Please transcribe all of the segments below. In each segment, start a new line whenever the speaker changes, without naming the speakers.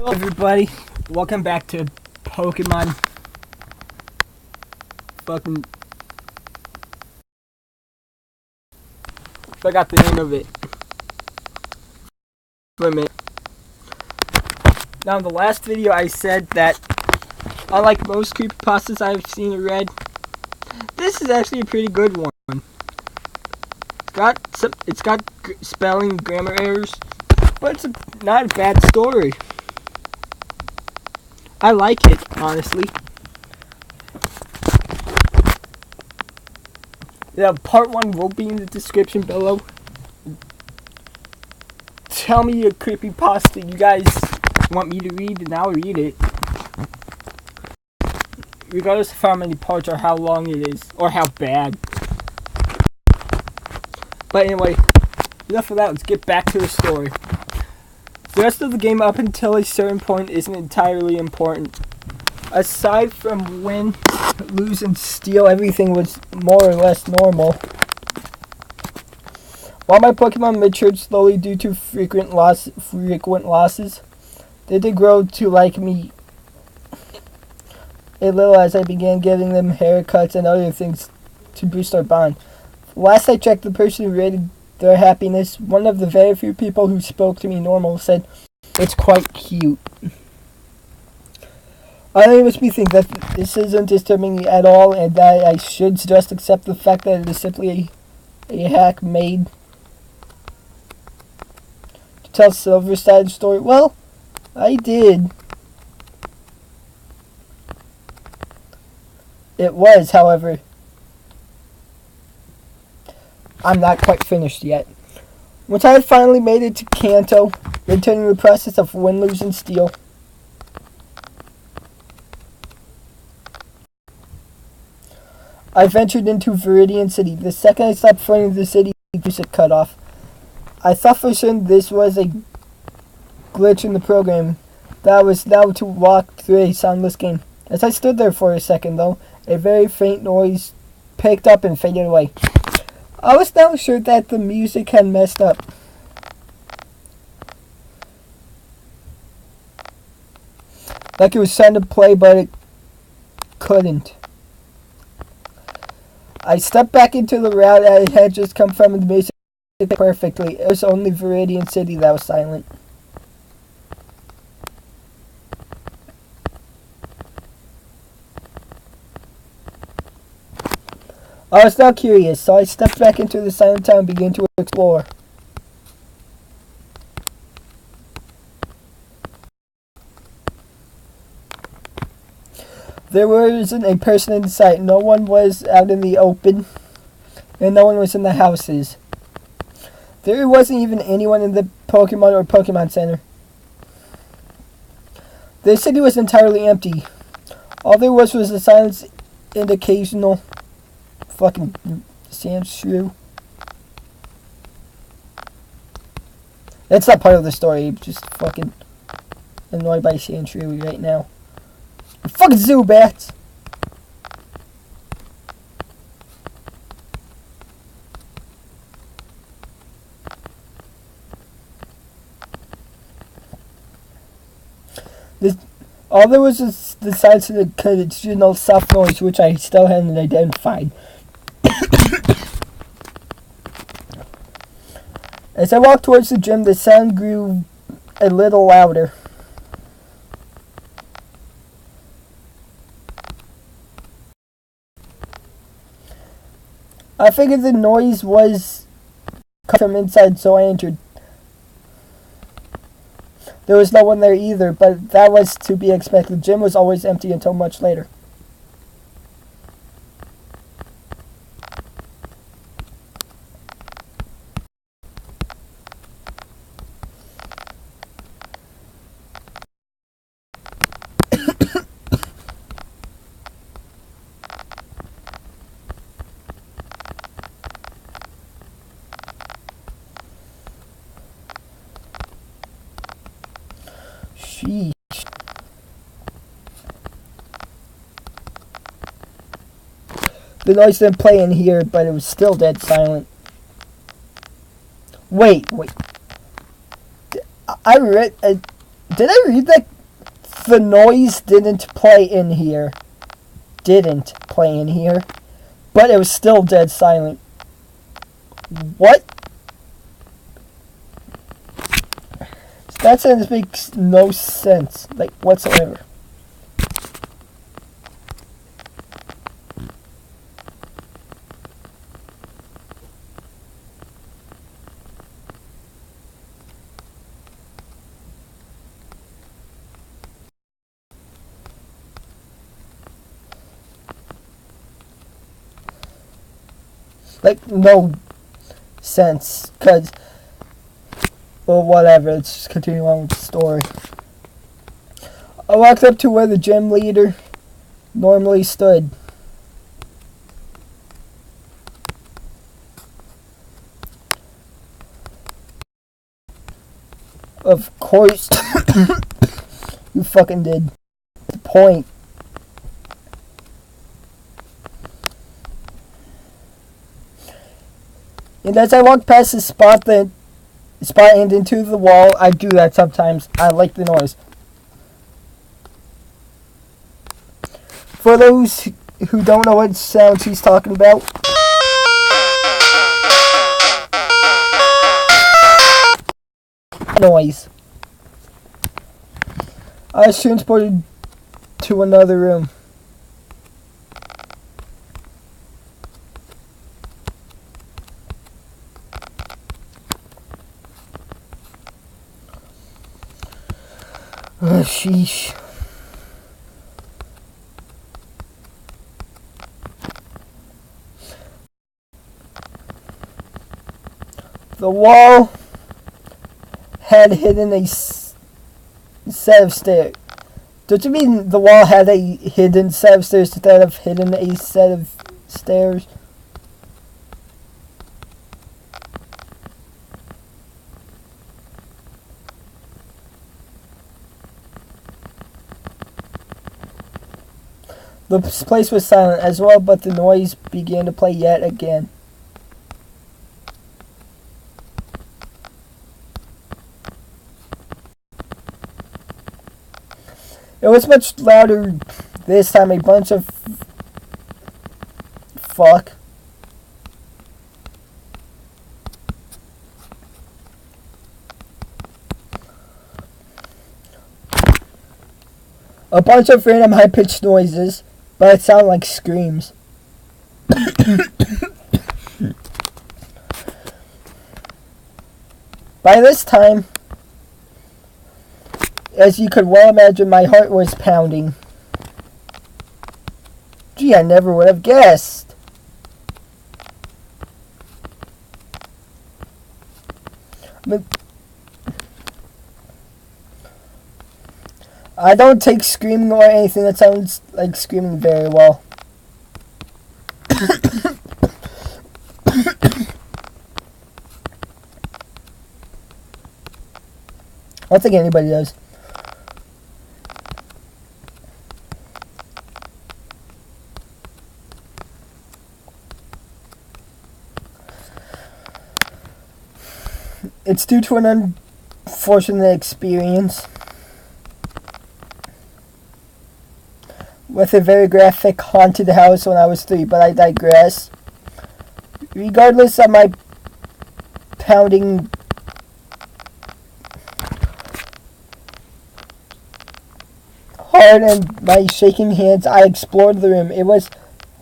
Hello everybody, welcome back to Pokemon fucking forgot the name of it for a minute. Now in the last video I said that unlike most creepypastas I've seen or read, this is actually a pretty good one. It's got spelling grammar errors, but it's not a bad story. I like it, honestly. Yeah, part 1 will be in the description below. Tell me a creepypasta you guys want me to read and I'll read it. Regardless of how many parts or how long it is, or how bad. But anyway, enough of that, let's get back to the story. The rest of the game up until a certain point isn't entirely important. Aside from win, lose, and steal, everything was more or less normal. While my Pokemon matured slowly due to frequent losses, they did grow to like me a little as I began giving them haircuts and other things to boost our bond. Last I checked, the person who rated their happiness, one of the very few people who spoke to me normal, said, "It's quite cute." I think it makes me think that this isn't disturbing me at all and that I should just accept the fact that it is simply a hack made to tell Silver's side of the story. Well, I did. It was, however, I'm not quite finished yet. Once I had finally made it to Kanto, returning the process of win, lose, and steal, I ventured into Viridian City. The second I stopped fighting the city, the music cut off. I thought for certain this was a glitch in the program, that I was now to walk through a soundless game. As I stood there for a second, though, a very faint noise picked up and faded away. I was now sure that the music had messed up. Like it was trying to play, but it couldn't. I stepped back into the route I had just come from and the music perfectly. It was only Viridian City that was silent. I was now curious, so I stepped back into the silent town and began to explore. There wasn't a person in sight. No one was out in the open, and no one was in the houses. There wasn't even anyone in the Pokemon or Pokemon Center. The city was entirely empty. All there was the silence and occasional fucking Sandshrew. That's not part of the story. I'm just fucking annoyed by Sandshrew right now. Fucking Zubats! All there was the silence of the occasional soft noise, which I still hadn't identified. As I walked towards the gym, the sound grew a little louder. I figured the noise was coming from inside, so I entered. There was no one there either, but that was to be expected. The gym was always empty until much later. Sheesh. The noise didn't play in here, but it was still dead silent. Wait. I read. Did I read that the noise didn't play in here? Didn't play in here. But it was still dead silent. What? That sentence makes no sense, like, whatsoever. Like, no sense, because, well, whatever, let's just continue on with the story. I walked up to where the gym leader normally stood. Of course, you fucking did. The point. And as I walked past the spot and into the wall, I do that sometimes. I like the noise. For those who don't know what sound she's talking about, noise. I was transported to another room. Oh, sheesh. The wall had hidden a set of stairs. Don't you mean the wall had a hidden set of stairs instead of hidden a set of stairs? The place was silent as well, but the noise began to play yet again. It was much louder this time. A bunch of fuck. A bunch of random high-pitched noises, but it sounded like screams. By this time, as you could well imagine, my heart was pounding. Gee, I never would have guessed. I don't take screaming or anything that sounds like screaming very well. I don't think anybody does. It's due to an unfortunate experience with a very graphic haunted house when I was 3, but I digress. Regardless of my pounding heart and my shaking hands, I explored the room. It was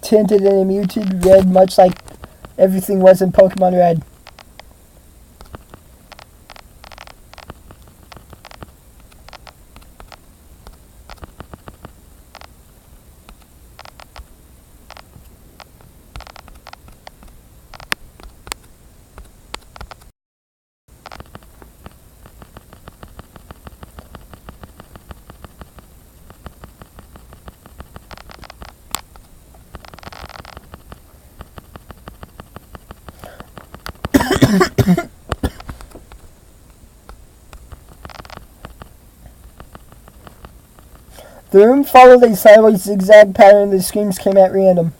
tinted in a muted red, much like everything was in Pokémon Red. The room followed a sideways zigzag pattern. The screams came at random.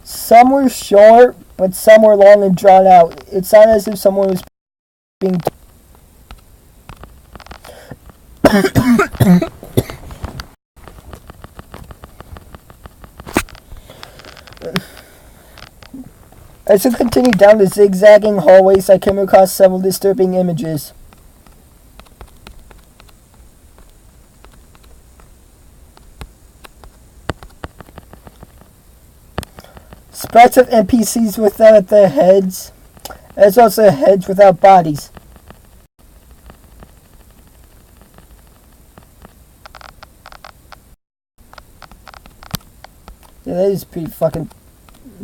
Some were short, but some were long and drawn out. It sounded as if someone was being As I continued down the zigzagging hallways, I came across several disturbing images. Sprites of NPCs without their heads, as well as their heads without bodies. Yeah, that is pretty fucking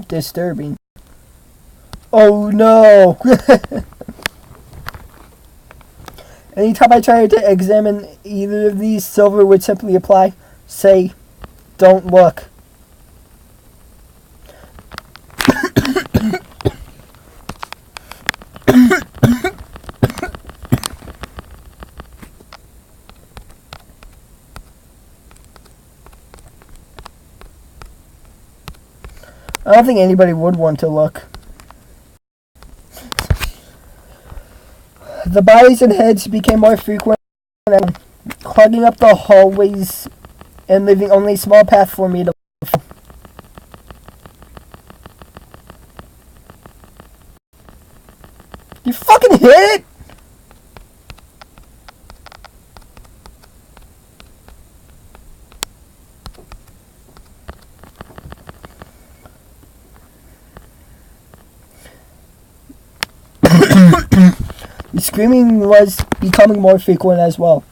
disturbing. Oh no! Anytime I tried to examine either of these, Silver would simply apply, say, "Don't look." I don't think anybody would want to look. The bodies and heads became more frequent, clogging up the hallways and leaving only a small path for me to follow. You fucking hit it! The screaming was becoming more frequent as well.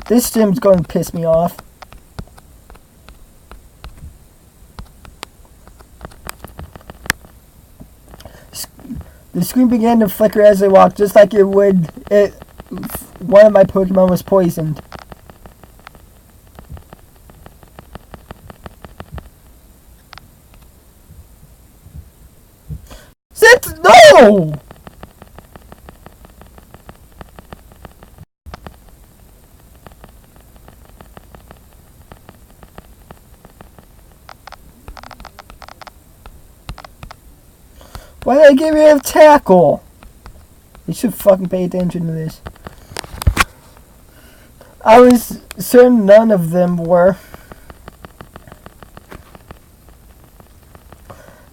This gym's going to piss me off. The screen began to flicker as I walked, just like it would if one of my Pokemon was poisoned. No! Why did I get rid of Tackle? You should fucking pay attention to this. I was certain none of them were.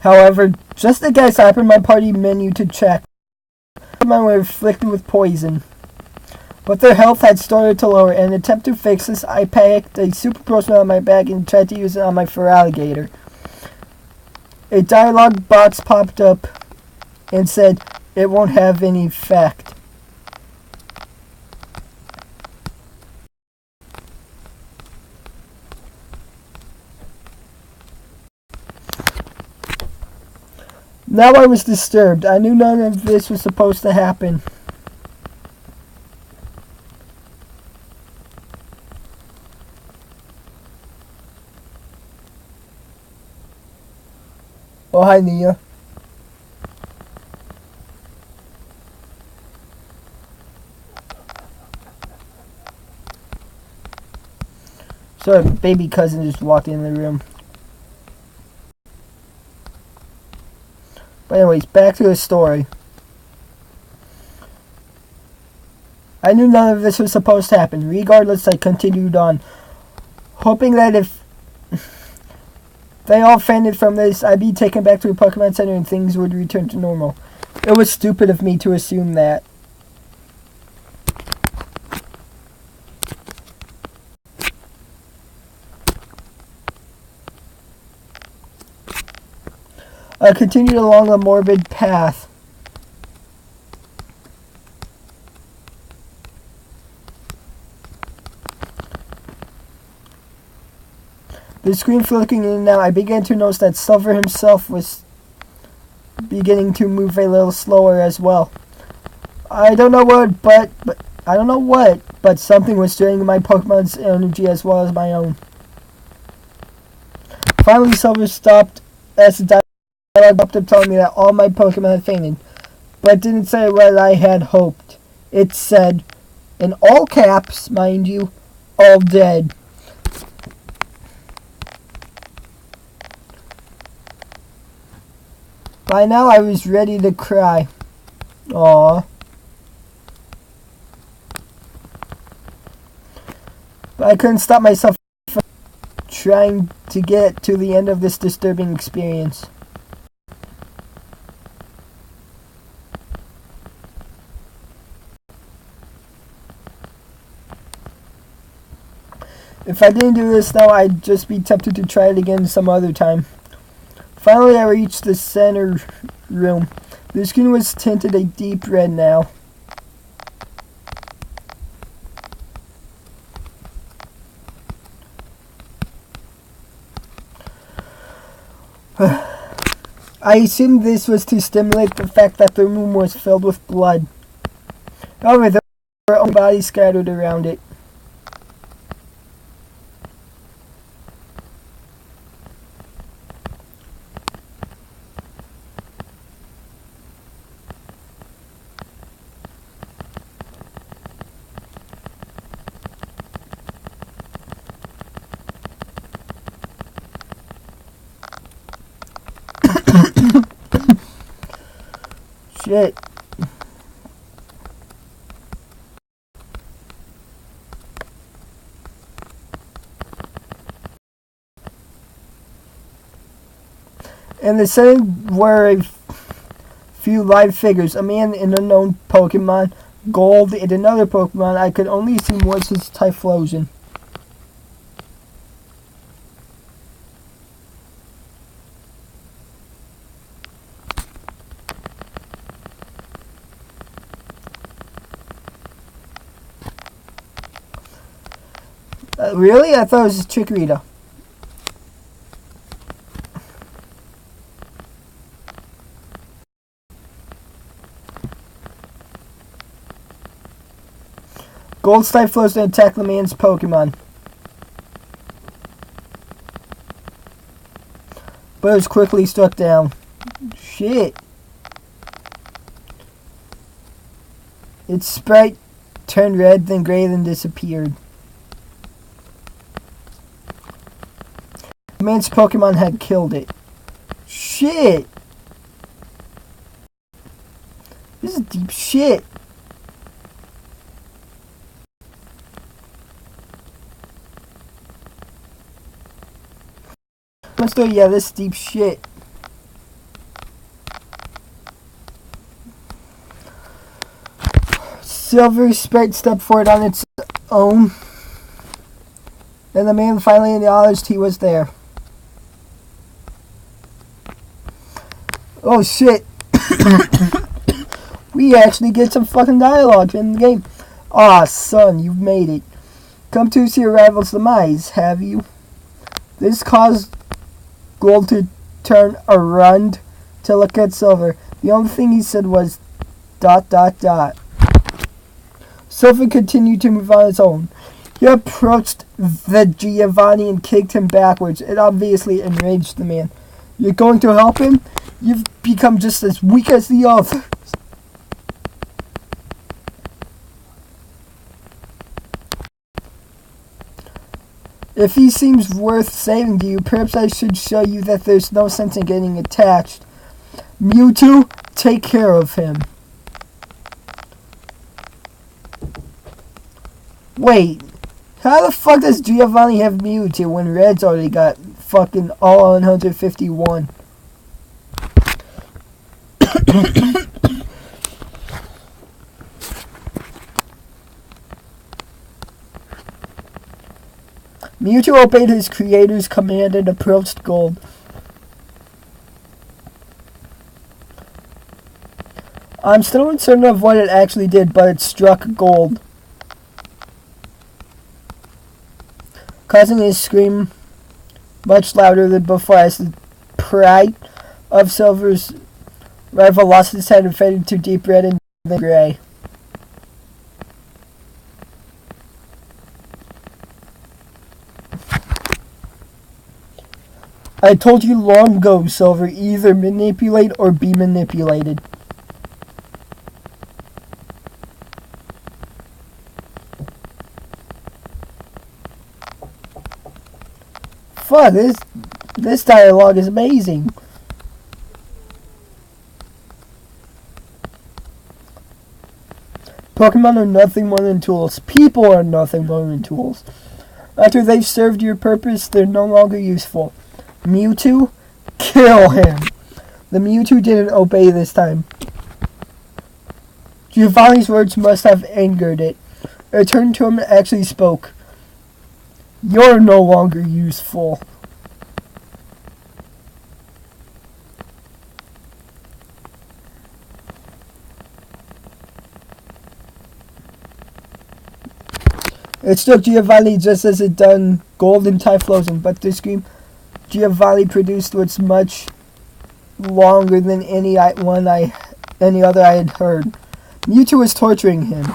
However, just in case, I opened my party menu to check. Pokemon were afflicted with poison, but their health had started to lower. In an attempt to fix this, I packed a super potion on my bag and tried to use it on my Feraligatr. A dialogue box popped up and said it won't have any effect. Now I was disturbed. I knew none of this was supposed to happen. Oh, hi, Nia. So, baby cousin just walked in the room. But anyways, back to the story. I knew none of this was supposed to happen. Regardless, I continued on, hoping that if they all fainted from this, I'd be taken back to a Pokemon Center and things would return to normal. It was stupid of me to assume that. I continued along a morbid path. The screen flicking in and out, I began to notice that Silver himself was beginning to move a little slower as well. I don't know what, but something was draining my Pokemon's energy as well as my own. Finally, Silver stopped as the dialogue popped up telling me that all my Pokemon had fainted, but it didn't say what I had hoped. It said, in all caps, mind you, all dead. By now I was ready to cry. Aww. But I couldn't stop myself from trying to get to the end of this disturbing experience. If I didn't do this now, I'd just be tempted to try it again some other time. Finally, I reached the center room. The screen was tinted a deep red now. I assumed this was to stimulate the fact that the room was filled with blood. However, there were only bodies scattered around it. Shit. In the setting were a few live figures, a man, an unknown Pokemon, Gold, and another Pokemon I could only assume was his Typhlosion. Really? I thought it was Chikorita. Gold's Typhlosion attacked the man's Pokemon, but it was quickly struck down. Shit. Its sprite turned red, then gray, then disappeared. The man's Pokemon had killed it. Shit! This is deep shit. Yeah, this is deep shit. Silver's sprite stepped forward on its own, and the man finally acknowledged he was there. Oh shit. We actually get some fucking dialogue in the game. Aw, son, you've made it. Come to see your rival's demise, have you? This caused Gold to turn around to look at Silver. The only thing he said was ... Silver continued to move on his own. He approached the Giovanni and kicked him backwards. It obviously enraged the man. You're going to help him? You've become just as weak as the others. If he seems worth saving to you, perhaps I should show you that there's no sense in getting attached. Mewtwo, take care of him. Wait, how the fuck does Giovanni have Mewtwo when Red's already got fucking all 151? Mewtwo obeyed his creator's command and approached Gold. I'm still uncertain of what it actually did, but it struck Gold, causing his scream much louder than before as the pride of Silver's rival lost its head and faded to deep red and then gray. I told you long ago, Silver, either manipulate or be manipulated. Fuck, this dialogue is amazing. Pokemon are nothing more than tools. People are nothing more than tools. After they've served your purpose, they're no longer useful. Mewtwo? Kill him! The Mewtwo didn't obey this time. Giovanni's words must have angered it. It turned to him and actually spoke. You're no longer useful. It struck Giovanni just as it done Gold and Typhlosion, but the scream Giovanni produced was much longer than any other I had heard. Mewtwo was torturing him.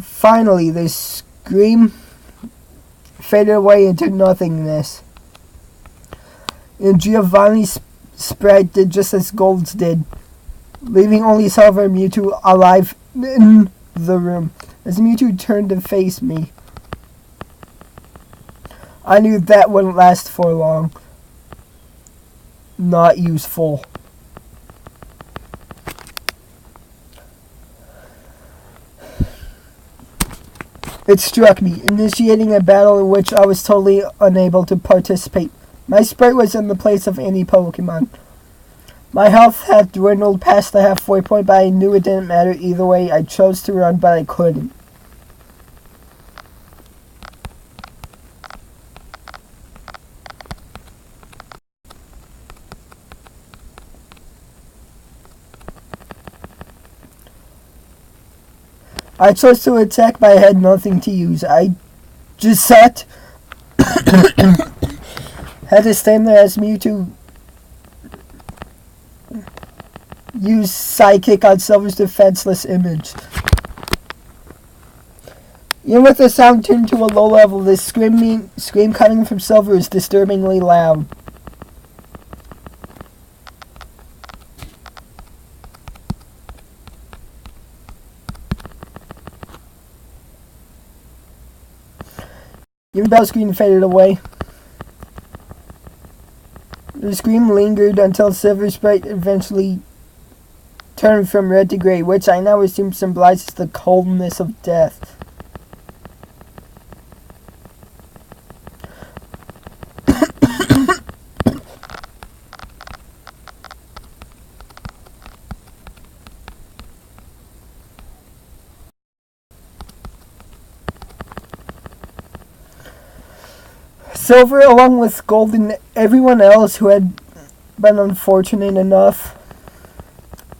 Finally, the scream faded away into nothingness. And Giovanni's sprite did just as Gold's did, leaving only Silver and Mewtwo alive in the room. As Mewtwo turned to face me, I knew that wouldn't last for long. Not useful. It struck me, initiating a battle in which I was totally unable to participate. My sprite was in the place of any Pokemon. My health had dwindled past the halfway point, but I knew it didn't matter either way. I chose to run, but I couldn't. I chose to attack, but I had nothing to use. I just sat, had to stand there as Mewtwo used Psychic on Silver's defenseless image. Even with the sound turned to a low level, the scream coming from Silver is disturbingly loud. Even Bell's scream faded away. The scream lingered until Silver's sprite eventually turned from red to gray, which I now assume symbolizes the coldness of death. Silver, along with Gold and everyone else who had been unfortunate enough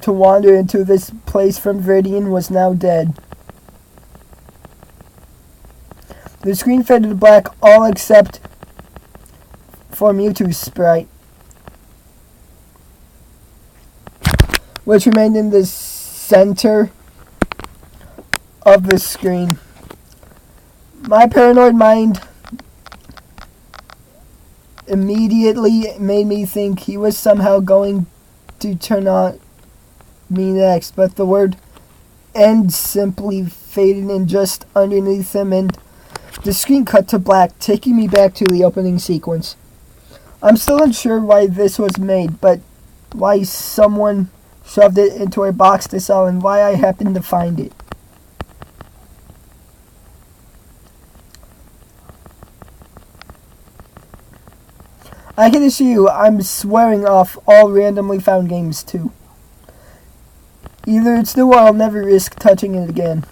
to wander into this place from Viridian, was now dead. The screen faded to black, all except for Mewtwo's sprite, which remained in the center of the screen. My paranoid mind immediately made me think he was somehow going to turn on me next, but the word "end" simply faded in just underneath him, and the screen cut to black, taking me back to the opening sequence. I'm still unsure why this was made, but why someone shoved it into a box to sell, and why I happened to find it. I can assure you, I'm swearing off all randomly found games too. Either it's new or I'll never risk touching it again.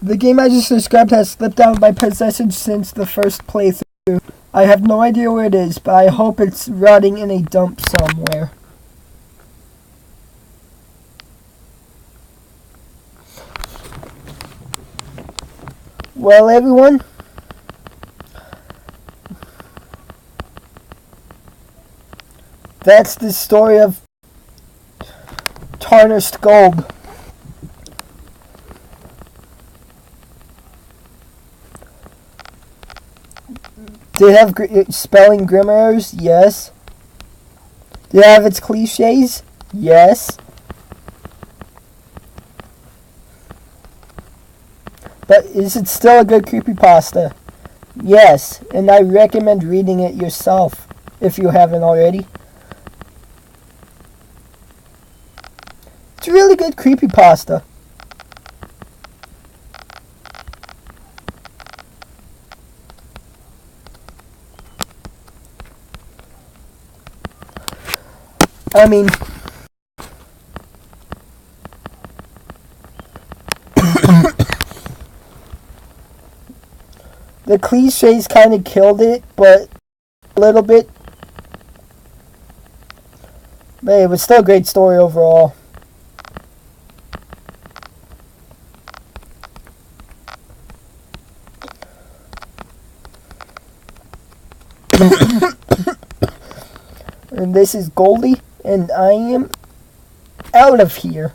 The game I just described has slipped out of my possession since the first playthrough. I have no idea where it is, but I hope it's rotting in a dump somewhere. Well, everyone, that's the story of Tarnished Gold. Did it have spelling grammar errors? Yes. Did it have its cliches? Yes. But is it still a good creepypasta? Yes, and I recommend reading it yourself, if you haven't already. It's a really good creepypasta. I mean, the cliches kind of killed it, but a little bit. But it was still a great story overall. And this is Goldie, and I am out of here.